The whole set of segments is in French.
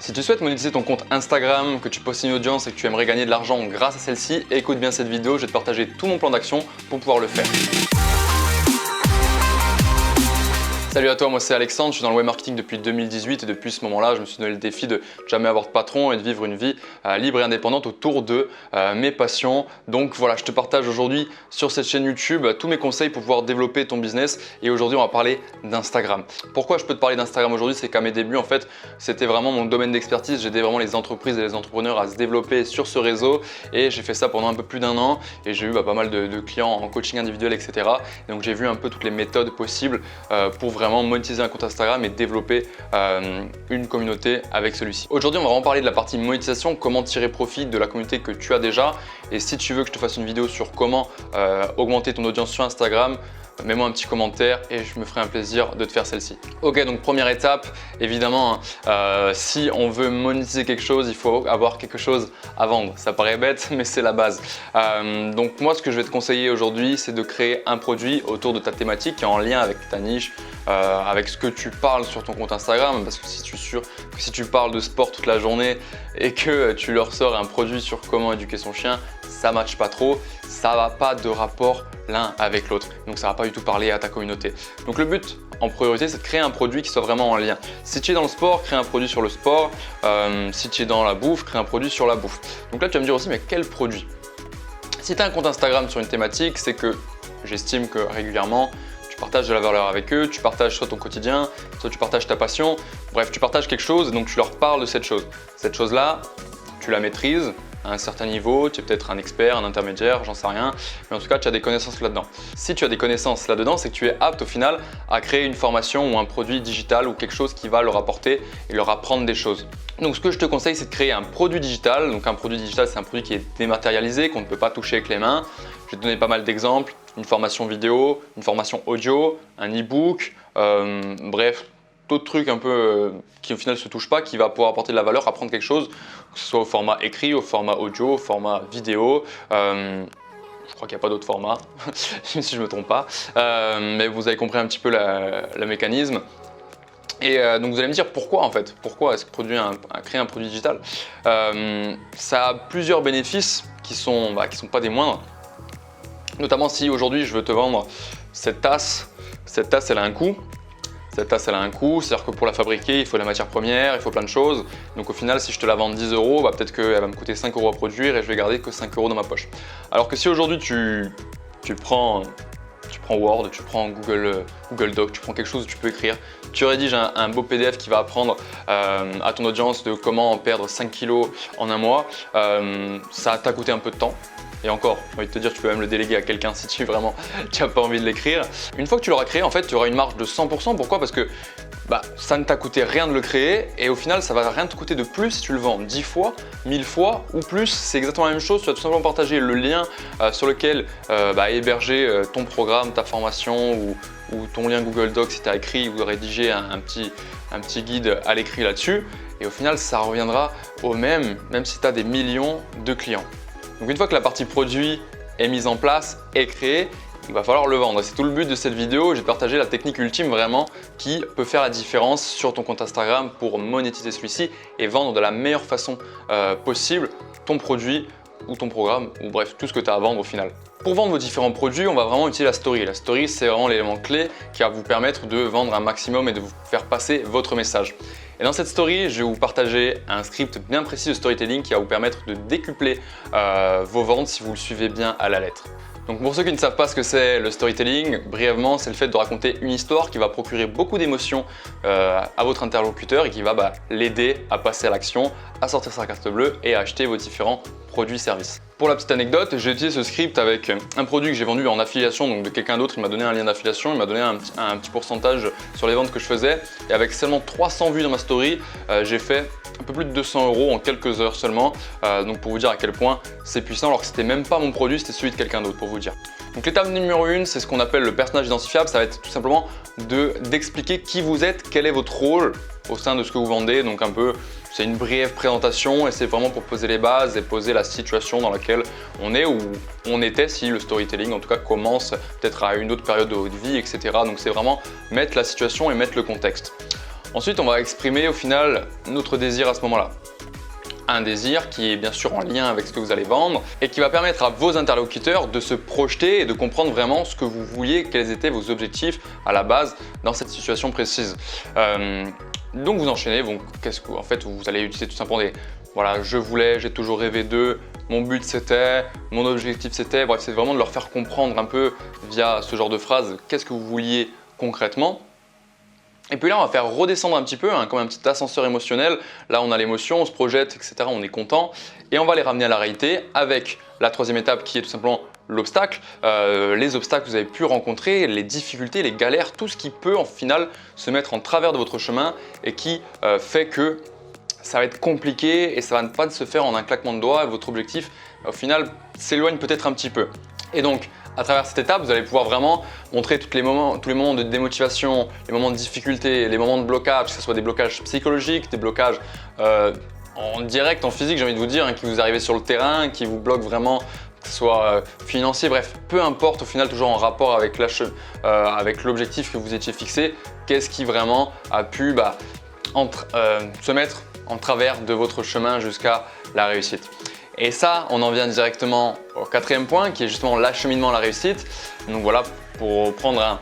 Si tu souhaites monétiser ton compte Instagram, que tu possèdes une audience et que tu aimerais gagner de l'argent grâce à celle-ci, écoute bien cette vidéo, je vais te partager tout mon plan d'action pour pouvoir le faire. Salut à toi, moi c'est Alexandre, je suis dans le web marketing depuis 2018 et depuis ce moment-là, je me suis donné le défi de jamais avoir de patron et de vivre une vie libre et indépendante autour de mes passions. Donc voilà, je te partage aujourd'hui sur cette chaîne YouTube tous mes conseils pour pouvoir développer ton business et aujourd'hui on va parler d'Instagram. Pourquoi je peux te parler d'Instagram aujourd'hui? C'est qu'à mes débuts en fait, c'était vraiment mon domaine d'expertise, j'aidais vraiment les entreprises et les entrepreneurs à se développer sur ce réseau et j'ai fait ça pendant un peu plus d'1 an et j'ai eu pas mal de clients en coaching individuel, etc. Et donc j'ai vu un peu toutes les méthodes possibles pour vraiment monétiser un compte Instagram et développer une communauté avec celui-ci. Aujourd'hui, on va vraiment parler de la partie monétisation, comment tirer profit de la communauté que tu as déjà. Et si tu veux que je te fasse une vidéo sur comment augmenter ton audience sur Instagram, mets-moi un petit commentaire et je me ferai un plaisir de te faire celle-ci. Ok, donc première étape, évidemment, si on veut monétiser quelque chose, il faut avoir quelque chose à vendre. Ça paraît bête, mais c'est la base. Donc moi, ce que je vais te conseiller aujourd'hui, c'est de créer un produit autour de ta thématique qui est en lien avec ta niche, avec ce que tu parles sur ton compte Instagram. Parce que si tu es sûr que si tu parles de sport toute la journée et que tu leur sors un produit sur comment éduquer son chien, ça ne matche pas trop, ça va pas de rapport l'un avec l'autre. Donc ça va pas du tout parler à ta communauté. Donc le but en priorité, c'est de créer un produit qui soit vraiment en lien. Si tu es dans le sport, crée un produit sur le sport. Si tu es dans la bouffe, crée un produit sur la bouffe. Donc là, tu vas me dire aussi, mais quel produit? Si tu as un compte Instagram sur une thématique, c'est que j'estime que régulièrement, tu partages de la valeur avec eux, tu partages soit ton quotidien, soit tu partages ta passion. Bref, tu partages quelque chose, donc tu leur parles de cette chose. Cette chose-là, tu la maîtrises à un certain niveau, tu es peut-être un expert, un intermédiaire, j'en sais rien, mais en tout cas tu as des connaissances là-dedans. Si tu as des connaissances là-dedans, c'est que tu es apte au final à créer une formation ou un produit digital ou quelque chose qui va leur apporter et leur apprendre des choses. Donc ce que je te conseille, c'est de créer un produit digital. Donc un produit digital, c'est un produit qui est dématérialisé, qu'on ne peut pas toucher avec les mains. Je vais te donner pas mal d'exemples, une formation vidéo, une formation audio, un e-book, bref, d'autres trucs un peu qui au final ne se touchent pas, qui va pouvoir apporter de la valeur, apprendre quelque chose, que ce soit au format écrit, au format audio, au format vidéo. Je crois qu'il n'y a pas d'autres formats, si je ne me trompe pas. Mais vous avez compris un petit peu le mécanisme. Et donc vous allez me dire pourquoi en fait, pourquoi est-ce que créer un produit digital? Ça a plusieurs bénéfices qui sont pas des moindres. Notamment si aujourd'hui je veux te vendre cette tasse elle a un coût. Cette tasse elle a un coût, c'est-à-dire que pour la fabriquer il faut la matière première, il faut plein de choses. Donc au final si je te la vends 10 €, peut-être qu'elle va me coûter 5 € à produire et je vais garder que 5 € dans ma poche. Alors que si aujourd'hui tu prends Word, tu prends Google Doc, tu prends quelque chose où tu peux écrire, tu rédiges un beau PDF qui va apprendre à ton audience de comment perdre 5 kg en un mois, ça t'a coûté un peu de temps. Et encore, j'ai envie de te dire, tu peux même le déléguer à quelqu'un si tu n'as pas envie de l'écrire. Une fois que tu l'auras créé, en fait, tu auras une marge de 100%. Pourquoi? Parce que ça ne t'a coûté rien de le créer et au final, ça ne va rien te coûter de plus si tu le vends 10 fois, 1000 fois ou plus. C'est exactement la même chose. Tu vas tout simplement partager le lien sur lequel héberger ton programme, ta formation ou ton lien Google Docs si tu as écrit ou rédigé un petit guide à l'écrit là-dessus. Et au final, ça reviendra au même si tu as des millions de clients. Donc une fois que la partie produit est mise en place et créée, il va falloir le vendre. C'est tout le but de cette vidéo. Je vais partager la technique ultime vraiment qui peut faire la différence sur ton compte Instagram pour monétiser celui-ci et vendre de la meilleure façon possible ton produit ou ton programme ou bref tout ce que tu as à vendre au final. Pour vendre vos différents produits, on va vraiment utiliser la story. La story, c'est vraiment l'élément clé qui va vous permettre de vendre un maximum et de vous faire passer votre message. Et dans cette story, je vais vous partager un script bien précis de storytelling qui va vous permettre de décupler vos ventes si vous le suivez bien à la lettre. Donc pour ceux qui ne savent pas ce que c'est le storytelling, brièvement, c'est le fait de raconter une histoire qui va procurer beaucoup d'émotions à votre interlocuteur et qui va l'aider à passer à l'action, à sortir sa carte bleue et à acheter vos différents produits et services. Pour la petite anecdote, j'ai utilisé ce script avec un produit que j'ai vendu en affiliation donc de quelqu'un d'autre. Il m'a donné un lien d'affiliation, il m'a donné un petit pourcentage sur les ventes que je faisais et avec seulement 300 vues dans ma story, j'ai fait un peu plus de 200 € en quelques heures seulement. Donc pour vous dire à quel point c'est puissant alors que c'était même pas mon produit, c'était celui de quelqu'un d'autre pour vous dire. Donc l'étape numéro 1, c'est ce qu'on appelle le personnage identifiable. Ça va être tout simplement d'expliquer qui vous êtes, quel est votre rôle au sein de ce que vous vendez. Donc un peu, c'est une brève présentation et c'est vraiment pour poser les bases et poser la situation dans laquelle on est ou on était si le storytelling en tout cas commence peut-être à une autre période de votre vie, etc. Donc c'est vraiment mettre la situation et mettre le contexte. Ensuite, on va exprimer au final notre désir à ce moment-là. Un désir qui est bien sûr en lien avec ce que vous allez vendre et qui va permettre à vos interlocuteurs de se projeter et de comprendre vraiment ce que vous vouliez, quels étaient vos objectifs à la base dans cette situation précise. Donc vous enchaînez, en fait vous allez utiliser tout simplement des voilà, je voulais, j'ai toujours rêvé d'eux, mon but c'était, mon objectif c'était, bref c'est vraiment de leur faire comprendre un peu via ce genre de phrase qu'est-ce que vous vouliez concrètement. Et puis là, on va faire redescendre un petit peu, comme un petit ascenseur émotionnel. Là, on a l'émotion, on se projette, etc. On est content. Et on va les ramener à la réalité avec la troisième étape qui est tout simplement l'obstacle. Les obstacles que vous avez pu rencontrer, les difficultés, les galères, tout ce qui peut en final se mettre en travers de votre chemin et qui fait que ça va être compliqué et ça va pas se faire en un claquement de doigts. Et votre objectif, au final, s'éloigne peut-être un petit peu. Et donc, à travers cette étape, vous allez pouvoir vraiment montrer tous les moments de démotivation, les moments de difficulté, les moments de blocage, que ce soit des blocages psychologiques, des blocages en direct, en physique, j'ai envie de vous dire, qui vous arrivez sur le terrain, qui vous bloquent vraiment, que ce soit financier, bref, peu importe, au final, toujours en rapport avec l'objectif que vous étiez fixé, qu'est-ce qui vraiment a pu se mettre en travers de votre chemin jusqu'à la réussite. Et ça, on en vient directement au quatrième point qui est justement l'acheminement à la réussite. Donc voilà, pour prendre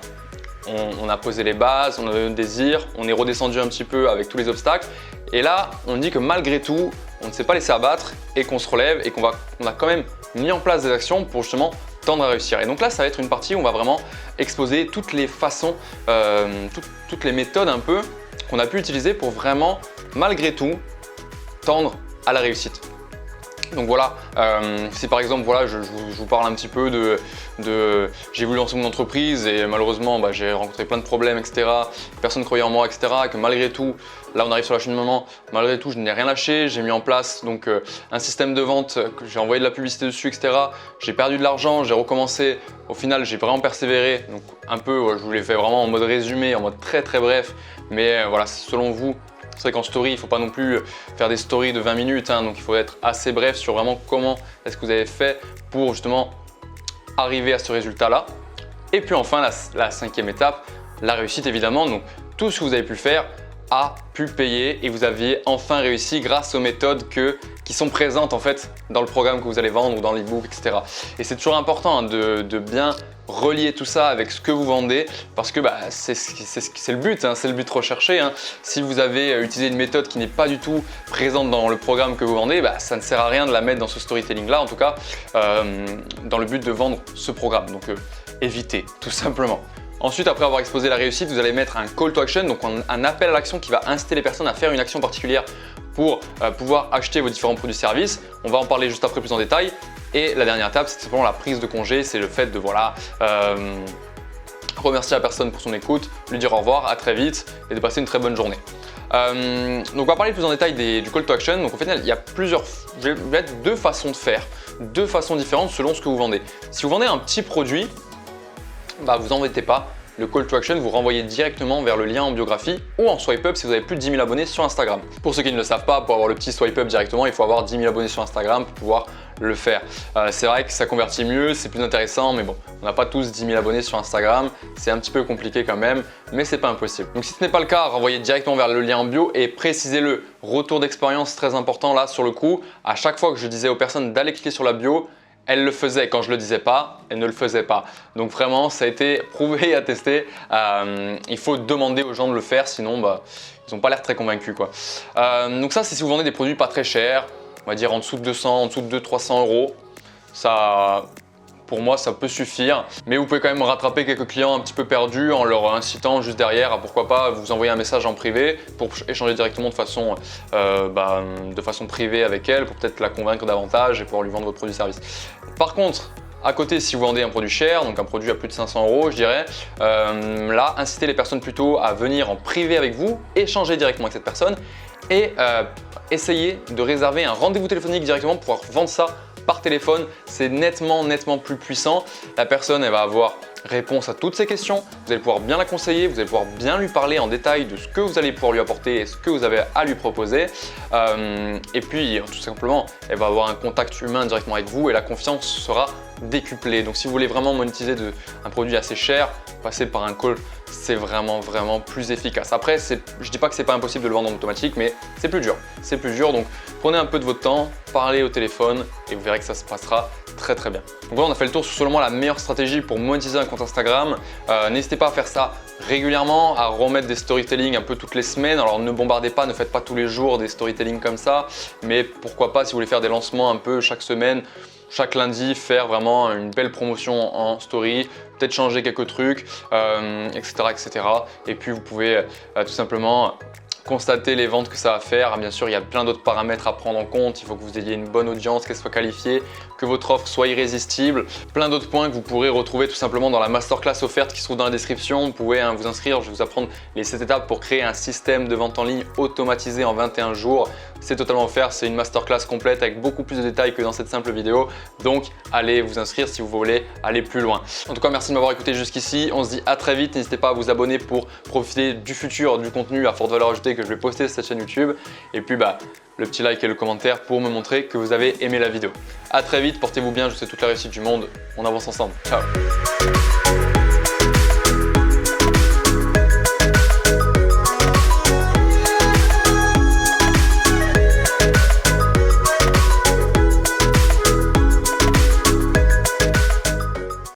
on a posé les bases, on a donné le désir, on est redescendu un petit peu avec tous les obstacles. Et là, on dit que malgré tout, on ne s'est pas laissé abattre et qu'on se relève et qu'on a quand même mis en place des actions pour justement tendre à réussir. Et donc là, ça va être une partie où on va vraiment exposer toutes les façons, toutes les méthodes un peu qu'on a pu utiliser pour vraiment, malgré tout, tendre à la réussite. Donc voilà, si par exemple voilà, je vous parle un petit peu j'ai voulu lancer mon entreprise et malheureusement j'ai rencontré plein de problèmes, etc. Personne ne croyait en moi, etc. Que malgré tout, là on arrive sur l'acheminement, malgré tout je n'ai rien lâché, j'ai mis en place donc un système de vente, j'ai envoyé de la publicité dessus, etc. J'ai perdu de l'argent, j'ai recommencé, au final j'ai vraiment persévéré, donc un peu je vous l'ai fait vraiment en mode résumé, en mode très bref, mais voilà, selon vous. C'est vrai qu'en story, il ne faut pas non plus faire des stories de 20 minutes, donc il faut être assez bref sur vraiment comment est-ce que vous avez fait pour justement arriver à ce résultat-là. Et puis enfin, la cinquième étape, la réussite évidemment. Donc tout ce que vous avez pu faire a pu payer et vous aviez enfin réussi grâce aux méthodes qui sont présentes en fait dans le programme que vous allez vendre ou dans l'e-book, etc. Et c'est toujours important de bien relier tout ça avec ce que vous vendez parce que c'est le but, c'est le but recherché. Si vous avez utilisé une méthode qui n'est pas du tout présente dans le programme que vous vendez, ça ne sert à rien de la mettre dans ce storytelling là, en tout cas dans le but de vendre ce programme. Donc évitez tout simplement. Ensuite, après avoir exposé la réussite, vous allez mettre un call to action, donc un appel à l'action qui va inciter les personnes à faire une action particulière pour pouvoir acheter vos différents produits et services. On va en parler juste après plus en détail. Et la dernière étape, c'est simplement la prise de congé, c'est le fait de remercier la personne pour son écoute, lui dire au revoir, à très vite et de passer une très bonne journée. Donc on va parler plus en détail du call to action. Donc au final, il y a je vais mettre deux façons de faire, deux façons différentes selon ce que vous vendez. Si vous vendez un petit produit, vous embêtez pas, le call to action vous renvoyez directement vers le lien en biographie ou en swipe up si vous avez plus de 10 000 abonnés sur Instagram. Pour ceux qui ne le savent pas, pour avoir le petit swipe up directement, il faut avoir 10 000 abonnés sur Instagram pour pouvoir le faire. C'est vrai que ça convertit mieux, c'est plus intéressant, mais bon, on n'a pas tous 10 000 abonnés sur Instagram, c'est un petit peu compliqué quand même, mais c'est pas impossible. Donc si ce n'est pas le cas, renvoyez directement vers le lien en bio et précisez-le. Retour d'expérience très important là sur le coup. À chaque fois que je disais aux personnes d'aller cliquer sur la bio, elle le faisait. Quand je le disais pas, elle ne le faisait pas. Donc vraiment, ça a été prouvé et attesté. Il faut demander aux gens de le faire, sinon ils n'ont pas l'air très convaincus, quoi. Donc ça, c'est si vous vendez des produits pas très chers, on va dire en dessous de 200, en dessous de 200-300 euros. Ça, pour moi, ça peut suffire. Mais vous pouvez quand même rattraper quelques clients un petit peu perdus en leur incitant juste derrière à pourquoi pas vous envoyer un message en privé pour échanger directement de façon privée avec elle pour peut-être la convaincre davantage et pouvoir lui vendre votre produit-service. Par contre, à côté, si vous vendez un produit cher, donc un produit à plus de 500 euros, je dirais, là, incitez les personnes plutôt à venir en privé avec vous, échanger directement avec cette personne et essayez de réserver un rendez-vous téléphonique directement pour pouvoir vendre ça par téléphone. C'est nettement plus puissant. La personne, elle va avoir réponse à toutes ses questions. Vous allez pouvoir bien la conseiller, vous allez pouvoir bien lui parler en détail de ce que vous allez pouvoir lui apporter et ce que vous avez à lui proposer. Et puis, tout simplement, elle va avoir un contact humain directement avec vous et la confiance sera décuplée. Donc, si vous voulez vraiment monétiser un produit assez cher, passez par un call c'est vraiment plus efficace. Après, je dis pas que c'est pas impossible de le vendre en automatique, mais c'est plus dur. C'est plus dur, donc prenez un peu de votre temps, parlez au téléphone et vous verrez que ça se passera très bien. Donc voilà, on a fait le tour sur selon moi la meilleure stratégie pour monétiser un compte Instagram. N'hésitez pas à faire ça régulièrement, à remettre des storytelling un peu toutes les semaines. Alors ne bombardez pas, ne faites pas tous les jours des storytelling comme ça, mais pourquoi pas si vous voulez faire des lancements un peu chaque semaine, chaque lundi, faire vraiment une belle promotion en story, peut-être changer quelques trucs, etc. Et puis vous pouvez tout simplement constater les ventes que ça va faire. Bien sûr, il y a plein d'autres paramètres à prendre en compte. Il faut que vous ayez une bonne audience, qu'elle soit qualifiée, que votre offre soit irrésistible. Plein d'autres points que vous pourrez retrouver tout simplement dans la masterclass offerte qui se trouve dans la description. Vous pouvez vous inscrire, je vais vous apprendre les 7 étapes pour créer un système de vente en ligne automatisé en 21 jours. C'est totalement offert, c'est une masterclass complète avec beaucoup plus de détails que dans cette simple vidéo. Donc allez vous inscrire si vous voulez aller plus loin. En tout cas, merci de m'avoir écouté jusqu'ici. On se dit à très vite. N'hésitez pas à vous abonner pour profiter du futur, du contenu à forte valeur ajoutée que je vais poster sur cette chaîne YouTube. Et puis le petit like et le commentaire pour me montrer que vous avez aimé la vidéo. À très vite, portez-vous bien, je vous souhaite toute la réussite du monde. On avance ensemble. Ciao.